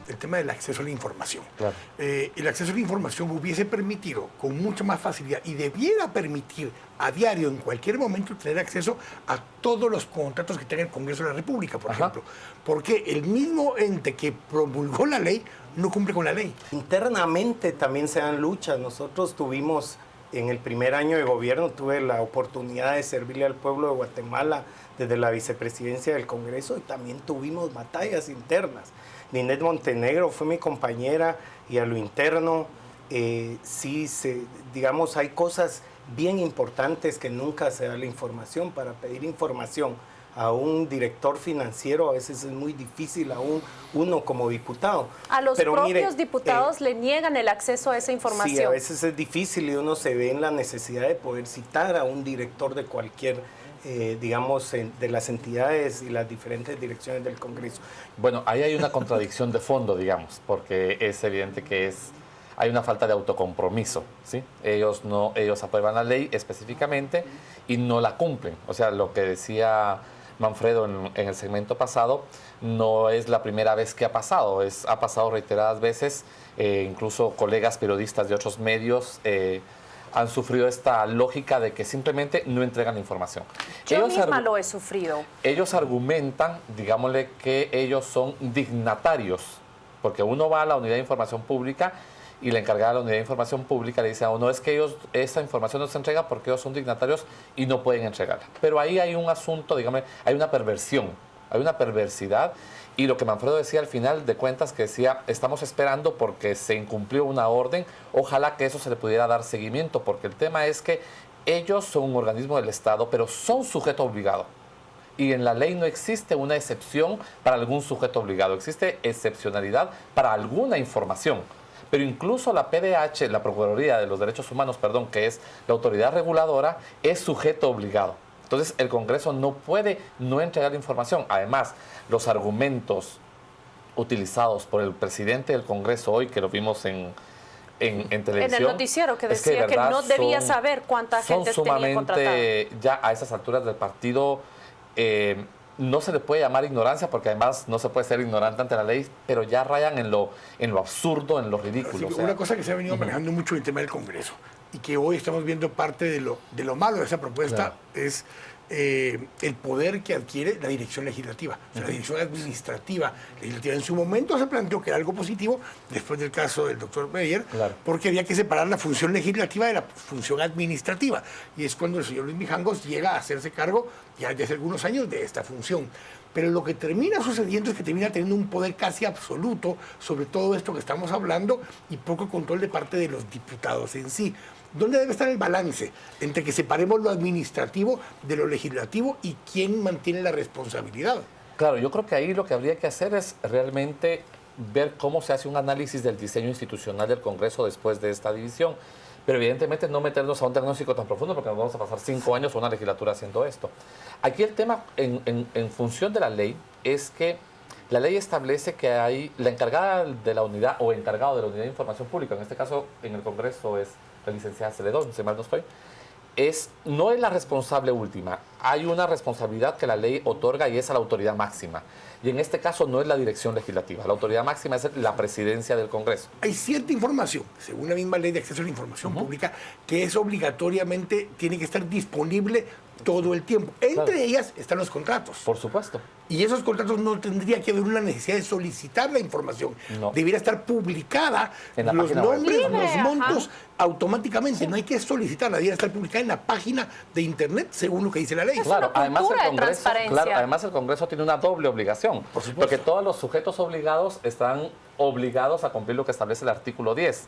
el tema del acceso a la información. Claro. El acceso a la información hubiese permitido con mucha más facilidad y debiera permitir a diario, en cualquier momento, tener acceso a todos los contratos que tenga el Congreso de la República, por ejemplo. Porque el mismo ente que promulgó la ley no cumple con la ley. Internamente también se dan luchas. Nosotros tuvimos, en el primer año de gobierno, tuve la oportunidad de servirle al pueblo de Guatemala desde la vicepresidencia del Congreso y también tuvimos batallas internas. Ninette Montenegro fue mi compañera y a lo interno digamos, hay cosas bien importantes que nunca se da la información. Para pedir información a un director financiero a veces es muy difícil, uno como diputado. A los propios diputados le niegan el acceso a esa información. Sí, a veces es difícil y uno se ve en la necesidad de poder citar a un director de cualquier, digamos, de las entidades y las diferentes direcciones del Congreso. Bueno, ahí hay una contradicción de fondo, digamos, porque es evidente que hay una falta de autocompromiso, ¿sí? Ellos aprueban la ley específicamente y no la cumplen. O sea, lo que decía Manfredo en el segmento pasado, no es la primera vez que ha pasado, ha pasado reiteradas veces, incluso colegas periodistas de otros medios han sufrido esta lógica de que simplemente no entregan la información. Yo misma lo he sufrido. Ellos argumentan, digámosle, que ellos son dignatarios, porque uno va a la unidad de información pública y la encargada de la unidad de información pública le dice a uno, es que esa información no se entrega porque ellos son dignatarios y no pueden entregarla. Pero ahí hay un asunto, digamos, hay una perversión, hay una perversidad. Y lo que Manfredo decía al final de cuentas, que decía, estamos esperando porque se incumplió una orden, ojalá que eso se le pudiera dar seguimiento, porque el tema es que ellos son un organismo del Estado, pero son sujeto obligado. Y en la ley no existe una excepción para algún sujeto obligado, existe excepcionalidad para alguna información. Pero incluso la PDH, la Procuraduría de los Derechos Humanos, perdón, que es la autoridad reguladora, es sujeto obligado. Entonces, el Congreso no puede no entregar la información. Además, los argumentos utilizados por el presidente del Congreso hoy, que lo vimos en televisión. En el noticiero, que decía que no debía saber cuánta gente tenía contratada. Ya a esas alturas del partido, no se le puede llamar ignorancia, porque además no se puede ser ignorante ante la ley, pero ya rayan en lo absurdo, en lo ridículo. Sí, una cosa que se ha venido manejando mucho en el tema del Congreso y que hoy estamos viendo parte de lo malo de esa propuesta, es el poder que adquiere la dirección legislativa, o sea, la dirección administrativa legislativa. En su momento se planteó que era algo positivo, después del caso del doctor Meyer, porque había que separar la función legislativa de la función administrativa. Y es cuando el señor Luis Mijangos llega a hacerse cargo, ya desde algunos años, de esta función. Pero lo que termina sucediendo es que termina teniendo un poder casi absoluto sobre todo esto que estamos hablando y poco control de parte de los diputados en sí. ¿Dónde debe estar el balance entre que separemos lo administrativo de lo legislativo y quién mantiene la responsabilidad? Claro, yo creo que ahí lo que habría que hacer es realmente ver cómo se hace un análisis del diseño institucional del Congreso después de esta división. Pero evidentemente no meternos a un diagnóstico tan profundo porque nos vamos a pasar 5 años o una legislatura haciendo esto. Aquí el tema en función de la ley es que la ley establece que hay la encargada de la unidad o encargado de la unidad de información pública, en este caso en el Congreso es la licenciada Celedón, si mal no estoy, no es la responsable última. Hay una responsabilidad que la ley otorga y es a la autoridad máxima. Y en este caso no es la dirección legislativa. La autoridad máxima es la presidencia del Congreso. Hay cierta información, según la misma ley de acceso a la información pública, que es obligatoriamente, tiene que estar disponible todo el tiempo. Entre ellas están los contratos. Por supuesto. Y esos contratos no tendría que haber una necesidad de solicitar la información. No. Debiera estar publicada en la los nombres, los montos, ajá, automáticamente. Sí. No hay que solicitarla, debiera estar publicada en la página de internet, según lo que dice la ley. Claro, además además el Congreso tiene una doble obligación. Por supuesto. Porque todos los sujetos obligados están obligados a cumplir lo que establece el artículo 10.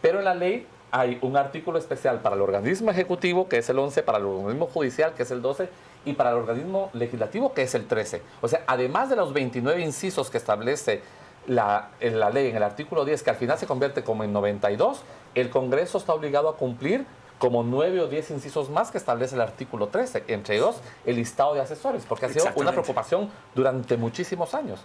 Pero en la ley hay un artículo especial para el organismo ejecutivo, que es el 11, para el organismo judicial, que es el 12, y para el organismo legislativo, que es el 13. O sea, además de los 29 incisos que establece la ley en el artículo 10, que al final se convierte como en 92, el Congreso está obligado a cumplir como 9 o 10 incisos más que establece el artículo 13, entre ellos el listado de asesores, porque ha sido una preocupación durante muchísimos años.